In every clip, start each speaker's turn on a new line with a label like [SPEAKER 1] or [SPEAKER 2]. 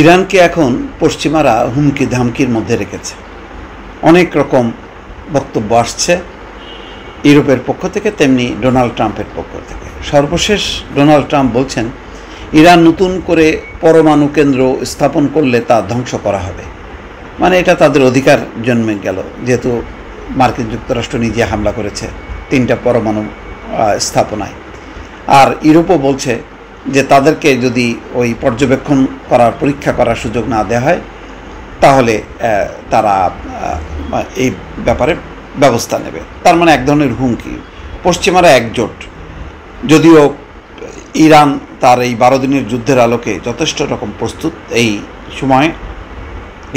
[SPEAKER 1] ইরানকে এখন পশ্চিমারা হুমকি ধামকির মধ্যে রেখেছে। অনেক রকম বক্তব্য আসছে ইউরোপের পক্ষ থেকে, তেমনি ডোনাল্ড ট্রাম্পের পক্ষ থেকে। সর্বশেষ ডোনাল্ড ট্রাম্প বলছেন ইরান নতুন করে পরমাণু কেন্দ্র স্থাপন করলে তা ধ্বংস করা হবে। মানে এটা তাদের অধিকার জন্মে গেল, যেহেতু মার্কিন যুক্তরাষ্ট্র নিজে হামলা করেছে 3টা পরমাণু স্থাপনায়। আর ইউরোপও বলছে যে তাদেরকে যদি ওই পর্যবেক্ষণ করার, পরীক্ষা করার সুযোগ না দেওয়া হয় তাহলে তারা এই ব্যাপারে ব্যবস্থা নেবে। তার মানে এক ধরনের হুমকি। পশ্চিমারা একজোট, যদিও ইরান তার এই 12 দিনের যুদ্ধের আলোকে যথেষ্ট রকম প্রস্তুত। এই সময়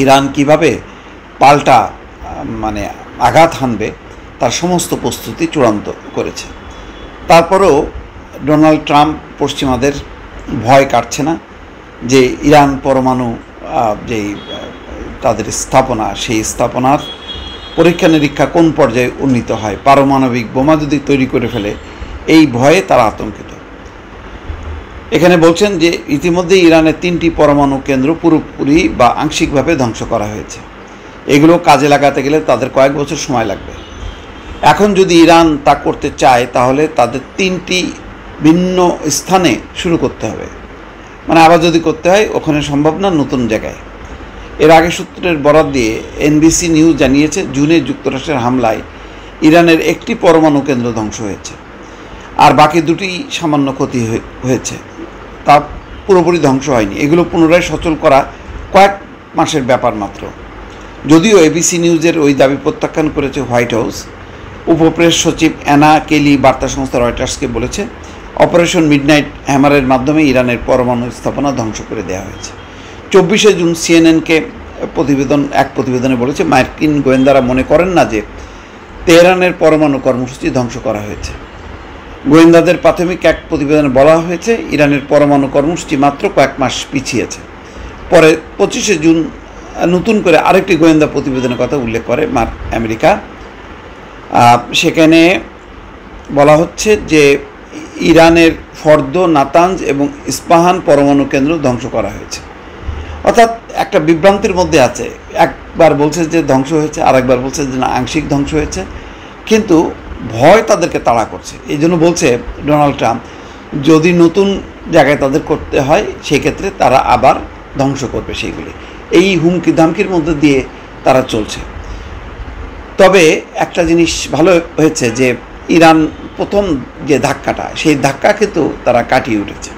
[SPEAKER 1] ইরান কিভাবে পাল্টা আঘাত হানবে তার সমস্ত প্রস্তুতি চূড়ান্ত করেছে। তারপরেও ডোনাল্ড ট্রাম্প পশ্চিমাদের ভয় কাটছে না যে ইরান পরমাণু যেই তাদের স্থাপনা, সেই স্থাপনার পরীক্ষা নিরীক্ষা কোন পর্যায়ে উন্নীত হয়, পারমাণবিক বোমা যদি তৈরি করে ফেলে, এই ভয়ে তারা আতঙ্কিত। এখানে বলছেন যে ইতিমধ্যে ইরানের 3টি পরমাণু কেন্দ্র পুরোপুরি বা আংশিকভাবে ধ্বংস করা হয়েছে। এগুলো কাজে লাগাতে গেলে তাদের কয়েক বছর সময় লাগবে। এখন যদি ইরান তা করতে চায় তাহলে তাদের 3টি ভিন্ন স্থানে শুরু করতে হবে। আবার যদি করতে হয় ওখানে সম্ভব না, নতুন জায়গায়। এর আগে সূত্রের বরাত দিয়ে এনবিসি নিউজ জানিয়েছে জুনে যুক্তরাষ্ট্রের হামলায় ইরানের 1টি পরমাণু কেন্দ্র ধ্বংস হয়েছে, আর বাকি 2টি সামান্য ক্ষতি হয়েছে। তা পুরোপুরি ধ্বংস হয়নি। এগুলো পুনরায় সচল করা কয়েক মাসের ব্যাপার মাত্র। যদিও এবিসি নিউজের ওই দাবি প্রত্যাখ্যান করেছে হোয়াইট হাউস। উপপ্রেস সচিব অ্যানা কেলি বার্তা সংস্থা রয়টার্সকে বলেছে অপারেশন মিডনাইট হ্যামারের মাধ্যমে ইরানের পরমাণু স্থাপনা ধ্বংস করে দেওয়া হয়েছে। 24শে জুন সিএনএনকে এক প্রতিবেদনে বলেছে মার্কিন গোয়েন্দারা মনে করেন না যে তেহরানের পরমাণু কর্মসূচি ধ্বংস করা হয়েছে। গোয়েন্দাদের প্রাথমিক এক প্রতিবেদনে বলা হয়েছে ইরানের পরমাণু কর্মসূচি মাত্র কয়েক মাস পিছিয়েছে। পরে 25শে জুন নতুন করে আরেকটি গোয়েন্দা প্রতিবেদনের কথা উল্লেখ করে আমেরিকা। সেখানে বলা হচ্ছে যে ইরানের ফর্দো, নাতানজ এবং ইস্পাহান পরমাণু কেন্দ্র ধ্বংস করা হয়েছে। অর্থাৎ একটা বিভ্রান্তির মধ্যে আছে। একবার বলছে যে ধ্বংস হয়েছে, আরেকবার বলছে যে না, আংশিক ধ্বংস হয়েছে। কিন্তু ভয় তাদেরকে তাড়া করছে। এই জন্য বলছে ডোনাল্ড ট্রাম্প যদি নতুন জায়গায় তাদের করতে হয় সেক্ষেত্রে তারা আবার ধ্বংস করবে সেইগুলি। এই হুমকি ধামকির মধ্যে দিয়ে তারা চলছে। তবে একটা জিনিস ভালো হয়েছে যে ইরান প্রথম যে ধাক্কাটা, সেই ধাক্কা কিন্তু তারা কাটিয়ে উঠেছে।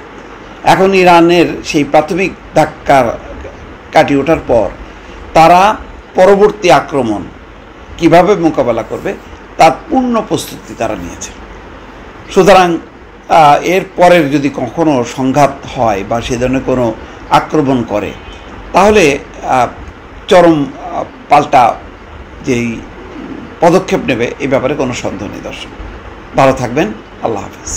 [SPEAKER 1] এখন ইরানের সেই প্রাথমিক ধাক্কা কাটিয়ে ওঠার পর তারা পরবর্তী আক্রমণ কিভাবে মোকাবেলা করবে তার পূর্ণ প্রস্তুতি তারা নিয়েছে। সুতরাং এর পরের যদি কখনো সংঘাত হয় বা সে ধরনের কোনো আক্রমণ করে তাহলে চরম পাল্টা যেই পদক্ষেপ নেবে এই ব্যাপারে কোনো সন্দেহ নেই। দর্শক ভালো থাকবেন, আল্লাহ হাফেজ।